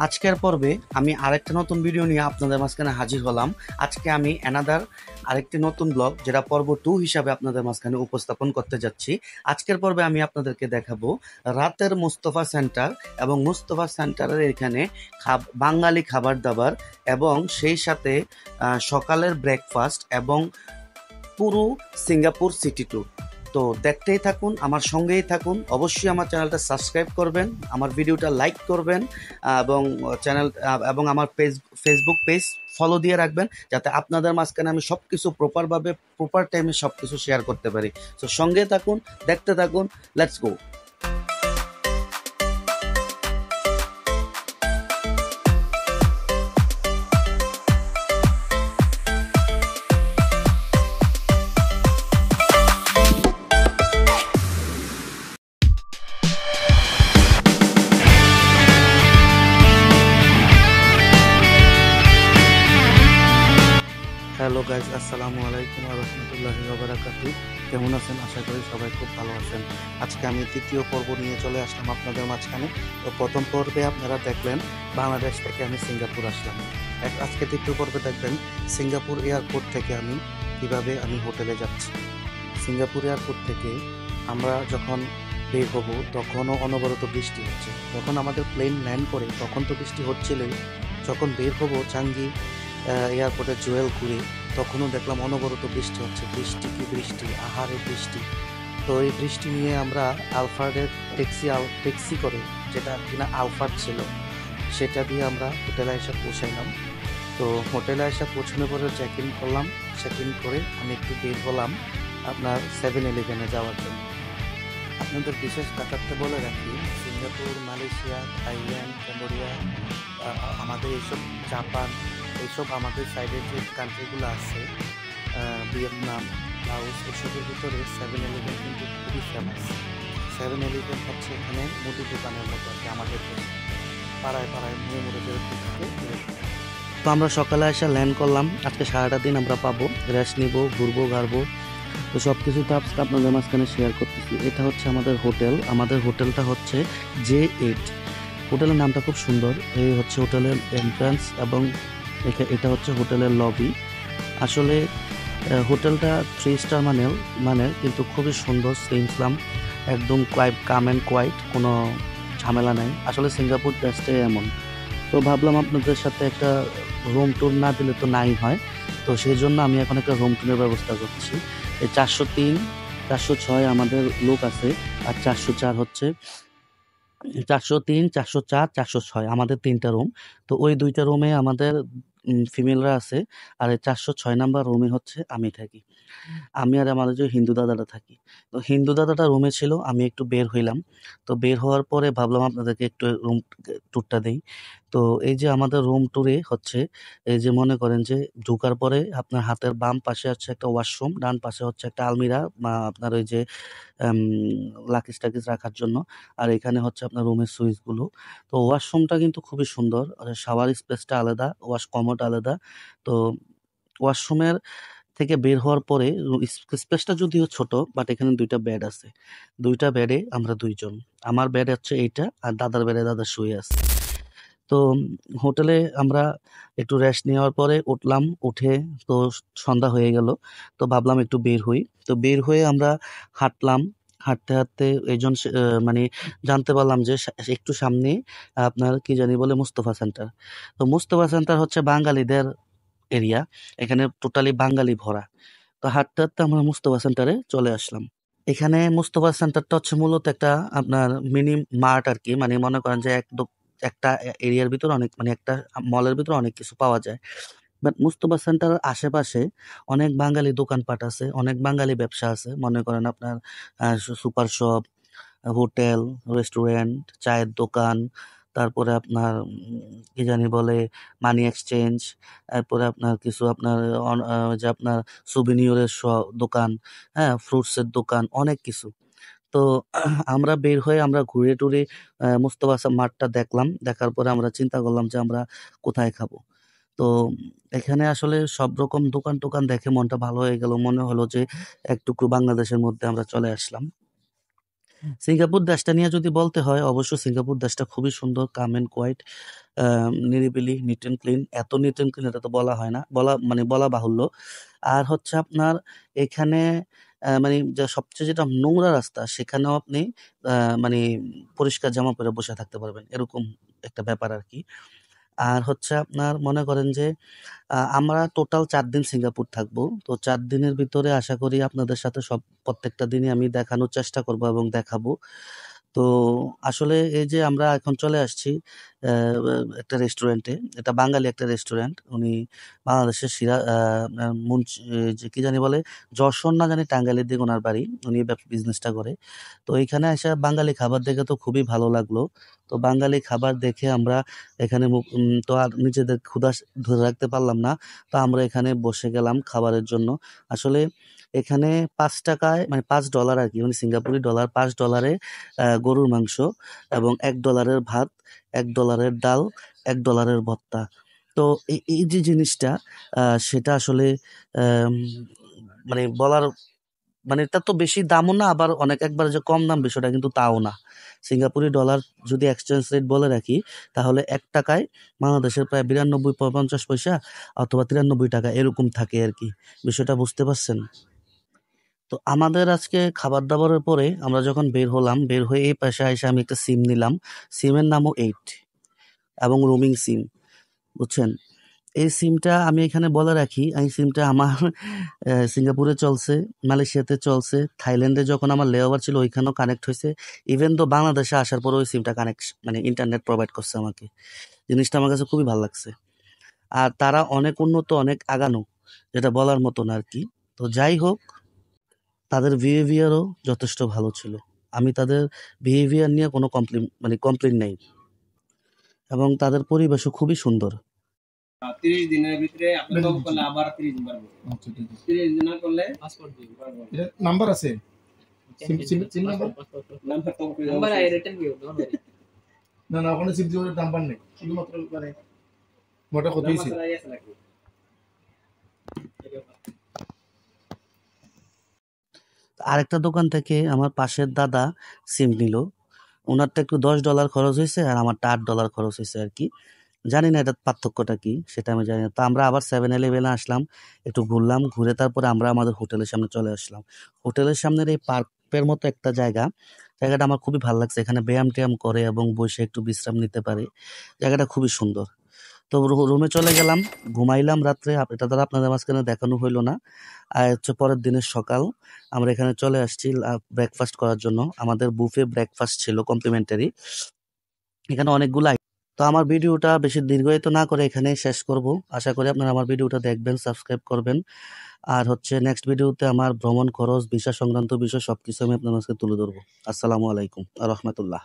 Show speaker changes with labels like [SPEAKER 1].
[SPEAKER 1] আজকের পর্বে আমি আরেকটা নতুন ভিডিও নিয়ে আপনাদের মাঝখানে হাজির হলাম। আজকে আমি আরেকটি নতুন ব্লগ, যেটা পর্ব 2 হিসাবে আপনাদের মাঝখানে উপস্থাপন করতে যাচ্ছি। আজকের পর্বে আমি আপনাদেরকে দেখাবো রাতের মুস্তফা সেন্টার এবং মুস্তফা সেন্টারের এখানে বাঙালি খাবার দাবার এবং সেই সাথে সকালের ব্রেকফাস্ট এবং পুরো সিঙ্গাপুর সিটি ট্যুর। তো দেখতেই থাকুন, আমার সঙ্গেই থাকুন। অবশ্যই আমার চ্যানেলটা সাবস্ক্রাইব করবেন, আমার ভিডিওটা লাইক করবেন এবং এবং আমার ফেসবুক পেজ ফলো দিয়ে রাখবেন, যাতে আপনাদের মাঝখানে আমি সব কিছু প্রপার টাইমে সব কিছু শেয়ার করতে পারি। তো সঙ্গে থাকুন, দেখতে থাকুন, লেটস গো। হ্যালো গাইজ, আসসালামু আলাইকুম ওয়া রাহমাতুল্লাহি ওয়া বারাকাতুহু। কেমন আছেন? আশা করি সবাই খুব ভালো আছেন। আজকে আমি দ্বিতীয় পর্ব নিয়ে চলে আসলাম আপনাদের মাঝখানে। তো প্রথম পর্বে আপনারা দেখলেন বাংলাদেশ থেকে আমি সিঙ্গাপুর আসলাম। আজকে দ্বিতীয় পর্বে দেখবেন সিঙ্গাপুর এয়ারপোর্ট থেকে আমি কিভাবে আমি হোটেলে যাচ্ছি। সিঙ্গাপুর এয়ারপোর্ট থেকে আমরা যখন বের হব তখনও অনবরত বৃষ্টি হচ্ছে। যখন আমাদের প্লেন ল্যান্ড করে তখন তো বৃষ্টি হচ্ছিলই। যখন বের হব চাঙ্গি এয়ারপোর্টে জুয়েল ঘুরে, তখনও দেখলাম অনবরত বৃষ্টি হচ্ছে। বৃষ্টি কি বৃষ্টি, আহারে বৃষ্টি। তো এই বৃষ্টি নিয়ে আমরা আলফার্ডের ট্যাক্সি করে, যেটা কিনা আলফার্ড ছিল, সেটা দিয়ে আমরা হোটেলে এসে পৌঁছাইলাম। তো হোটেলে এসে পৌঁছানোর পরে চেক ইন করলাম। চেক ইন করে আমি একটু বের হলাম আপনার 7-Eleven যাওয়ার জন্য। আপনাদের বিশেষ ব্যাপারটা বলে রাখি, সিঙ্গাপুর, মালয়েশিয়া, থাইল্যান্ড, কম্বোডিয়া, আমাদের এইসব জাপান, এইসব আমাদের সাইডের যে কান্ট্রিগুলো আছে, ভিয়েতনাম, লাওস, এসবের ভিতরে 7-Eleven কিন্তু খুবই ফেমাস। 7-Eleven হচ্ছে এখানে মুদি দোকানের মতো আর কি, আমাদের দেশে পাড়ায় পাড়ায় মুড়ে মুড়ে যেরকম থাকে। তো আমরা সকালে এসে ল্যান্ড করলাম। আজকে সারাটা দিন আমরা পাবো, রেস্ট নিব, ঘুরবো ঘাড়বো। তো সব কিছু তো আজকে আপনাদের মাঝখানে শেয়ার করতেছি। এটা হচ্ছে আমাদের হোটেল। আমাদের হোটেলটা হচ্ছে J8। হোটেলের নামটা খুব সুন্দর। এই হচ্ছে হোটেলের এন্ট্রান্স এবং এটা হচ্ছে হোটেলের লবি। আসলে হোটেলটা 3 স্টার মানের, কিন্তু খুবই সুন্দর, সিমসলাম, একদম কাম অ্যান্ড কোয়াইট, কোনো ঝামেলা নাই। আসলে সিঙ্গাপুর দেশটা এমন। তো ভাবলাম আপনাদের সাথে একটা রুম ট্যুর না দিলে তো নাই হয়। তো সেই জন্য আমি এখন একটা রুম ট্যুরের ব্যবস্থা করছি। এই 403, 406 আমাদের লোক আছে, আর 404 হচ্ছে 403, 404, 406 আমাদের 3টা রুম। তো ওই 2টা রুমে আমাদের ফিমেলরা আছে, আর এই 406 নাম্বার রুমে হচ্ছে আমি থাকি। আমি আর আমাদের যে হিন্দু দাদাটা থাকি। তো হিন্দু দাদাটা রুমে ছিল, আমি একটু বের হইলাম। তো বের হওয়ার পরে ভাবলাম আপনাদেরকে একটু রুম ট্যুরটা দেই। তো এই যে আমাদের রুম ট্যুরে হচ্ছে, এই যে মনে করেন যে ঢোকার পরে আপনার হাতের বাম পাশে হচ্ছে একটা ওয়াশরুম, ডান পাশে হচ্ছে একটা আলমিরা, আপনার ওই যে লাকিজ টাকিজ রাখার জন্য। আর এখানে হচ্ছে আপনার রুমের সুইচগুলো। তো ওয়াশরুমটা কিন্তু খুবই সুন্দর, শাওয়ার স্পেসটা আলাদা, ওয়াশ কমোড আলাদা। তো ওয়াশরুমের থেকে বের হওয়ার পরে স্পেসটা যদিও ছোট, বাট এখানে 2টা বেড আছে। 2টা বেডে আমরা 2 জন। আমার বেড হচ্ছে এইটা, আর দাদার বেডে দাদা শুয়ে আছে। তো হোটেলে আমরা একটু রেস্ট নেওয়ার পরে উঠলাম। উঠে তো সন্ধ্যা হয়ে গেল। তো ভাবলাম একটু বের হই। তো বের হয়ে আমরা হাঁটলাম। হাঁটতে হাঁটতে একজন মানে জানতে পারলাম যে একটু সামনে আপনার কি জানি বলে মুস্তফা সেন্টার। তো মুস্তফা সেন্টার হচ্ছে বাঙালিদের এরিয়া, এখানে টোটালি বাঙালি ভরা। তো হাঁটতে হাঁটতে আমরা মুস্তফা সেন্টারে চলে আসলাম। এখানে মুস্তফা সেন্টারটা হচ্ছে মূলত একটা আপনার মিনি মার্ট আর কি। মানে মনে করেন যে একটা এরিয়ার ভিতরে অনেক, মানে একটা মলের ভিতরে অনেক কিছু পাওয়া যায়। বাট মুস্তফা সেন্টারের আশেপাশে অনেক বাঙালি দোকানপাট আছে, অনেক বাঙালি ব্যবসা আছে। মনে করেন আপনার সুপার শপ, হোটেল, রেস্টুরেন্ট, চায়ের দোকান, তারপরে আপনার কি জানি বলে মানি এক্সচেঞ্জ, তারপরে আপনার কিছু আপনার যে আপনার সুভিনিয়রের দোকান, হ্যাঁ, ফ্রুটসের দোকান, অনেক কিছু। তো আমরা বের হয়ে আমরা ঘুরে টুরে মুস্তফা মাঠটা দেখলাম। দেখার পরে আমরা চিন্তা করলাম যে আমরা কোথায় খাবো। তো এখানে আসলে সব রকম দোকান টোকান দেখে মনটা ভালো হয়ে গেল। মনে হলো যে এক টুকরো বাংলাদেশের মধ্যে আমরা চলে আসলাম। সিঙ্গাপুর দেশটা নিয়ে যদি বলতে হয়, অবশ্য সিঙ্গাপুর দেশটা খুবই সুন্দর, কাম অ্যান্ড কোয়াইট, নিরিবিলি, নিট অ্যান্ড ক্লিন। এত নিট অ্যান্ড ক্লিন এটা তো বলা হয় না, বলা বাহুল্য। আর হচ্ছে আপনার এখানে মানে সবচেয়ে যেটা নোংরা রাস্তা, সেখানেও আপনি মানে পরিষ্কার জামা পরে বসে থাকতে পারবেন, এরকম একটা ব্যাপার আর কি। আর হচ্ছে আপনার মনে করেন যে আমরা টোটাল ৪ দিন সিঙ্গাপুর থাকবো। তো ৪ দিনের ভিতরে আশা করি আপনাদের সাথে প্রত্যেকটা দিনই আমি দেখানোর চেষ্টা করব এবং দেখাবো। তো আসলে এই যে আমরা এখন চলে আসছি আ একটা রেস্টুরেন্টে। এটা বাঙালি একটা রেস্টুরেন্ট। উনি বাংলাদেশের আপনার যে কি জানি বলে? যশোর না জানি টাঙ্গাইলের দিকে উনার বাড়ি। উনি বিজনেসটা করে। তো এইখানে আইসা বাঙালি খাবার দেখে তো খুবই ভালো লাগলো। তো বাঙালি খাবার দেখে আমরা এখানে তো আর নিজেদের ক্ষুধা ধরে রাখতে পারলাম না। তো আমরা এখানে বসে গেলাম খাবারের জন্য। আসলে এখানে ৳৫ মানে $৫ আরকি, মানে সিঙ্গাপুরি ডলার, $৫ গরুর মাংস এবং $১ ভাত, $১ ডাল, $1 ভর্তা। তো এই যে জিনিসটা সেটা আসলে আম মানে বলার, মানে এটা তো বেশি দামও না, আবার একবারে যে কম দাম বিষয়টা কিন্তু তাও না। সিঙ্গাপুরি ডলার যদি এক্সচেঞ্জ রেট বলে রাখি, তাহলে ৳১ বাংলাদেশের প্রায় ৯২.৫০ অথবা ৳৯৩ এরকম থাকে আরকি। বিষয়টা বুঝতে পারছেন? তো আমাদের আজকে খাবার-দাবারের পরে আমরা যখন বের হলাম, বের হয়ে এই পাশে আইসা আমি একটা সিম নিলাম। সিমের নামও ৮ এবং রোমিং সিম, বুঝছেন? এই সিমটা আমি এখানে বলে রাখি, এই সিমটা আমার সিঙ্গাপুরে চলছে, মালয়েশিয়াতে চলছে, থাইল্যান্ডে যখন আমার লেওভার ছিল ওইখানেও কানেক্ট হইছে। ইভেন তো বাংলাদেশে আসার পরেও ওই সিমটা মানে ইন্টারনেট প্রোভাইড করছে আমাকে। জিনিসটা আমার কাছে খুবই ভাল লাগছে। আর তারা অনেক উন্নত, অনেক আগানো, যেটা বলার মতো না আরকি। তো যাই হোক, তাদের বিহেভিয়ারও যথেষ্ট ভালো ছিল। আমি তাদের বিহেভিয়ার নিয়ে কোনো কমপ্লেইন নাই এবং তাদের পরিবেশও খুবই সুন্দর।
[SPEAKER 2] 30 দিনের ভিতরে আপনি কম করলে আবার 30 দিন পারবো। আচ্ছা ঠিক আছে। 30 দিন না করলে পাসপোর্ট দিই পারবো। এটা নাম্বার আছে? SIM number? নাম্বার কম করে নাম্বার আই রিটার্ন দিও না না ওখানে সিম দিওর নাম্বার নেই। শুধুমাত্র মানে মোটা কত হইছে? নাম্বার আছে নাকি?
[SPEAKER 1] আরেকটা দোকান থেকে আমার পাশের দাদা সিম নিল। ওনারটা একটু $10 খরচ হইছে আর আমারটা $8 খরচ হইছে আরকি। জানি না এটার পার্থক্যটা কি? সেটা আমি জানি না। তো আমরা আবার 7-Eleven এ আসলাম। একটু ঘুরলাম। ঘুরে তারপরে আমরা আমাদের হোটেলের সামনে চলে আসলাম। হোটেলের সামনের এই পার্কের মতো একটা জায়গা, জায়গাটা আমার খুবই ভাল লাগছে। এখানে ব্যায়াম-ট্যায়াম করে এবং বসে একটু বিশ্রাম নিতে পারে। জায়গাটা খুবই সুন্দর। তো রুমে চলে গেলাম, ঘুমাইলাম রাত্রে। এটা দ্বারা আপনাদের মাঝখানে দেখানো হইল না। আর হচ্ছে পরের দিনের সকাল। আমরা এখানে চলে আসছি ব্রেকফাস্ট করার জন্য। আমাদের বুফে ব্রেকফাস্ট ছিল কমপ্লিমেন্টারি। এখানে অনেকগুলো তো আমার ভিডিওটা বেশি দীর্ঘায়িত না করে এখানেই শেষ করব। আশা করি আপনারা আমার ভিডিওটা দেখবেন, সাবস্ক্রাইব করবেন। আর হচ্ছে নেক্সট ভিডিওতে আমার ভ্রমণ খরচ, ভিসা সংক্রান্ত বিষয় সবকিছু আমি আপনার মাঝখানে তুলে ধরব। আসসালামু আলাইকুম ওয়া রাহমাতুল্লাহ।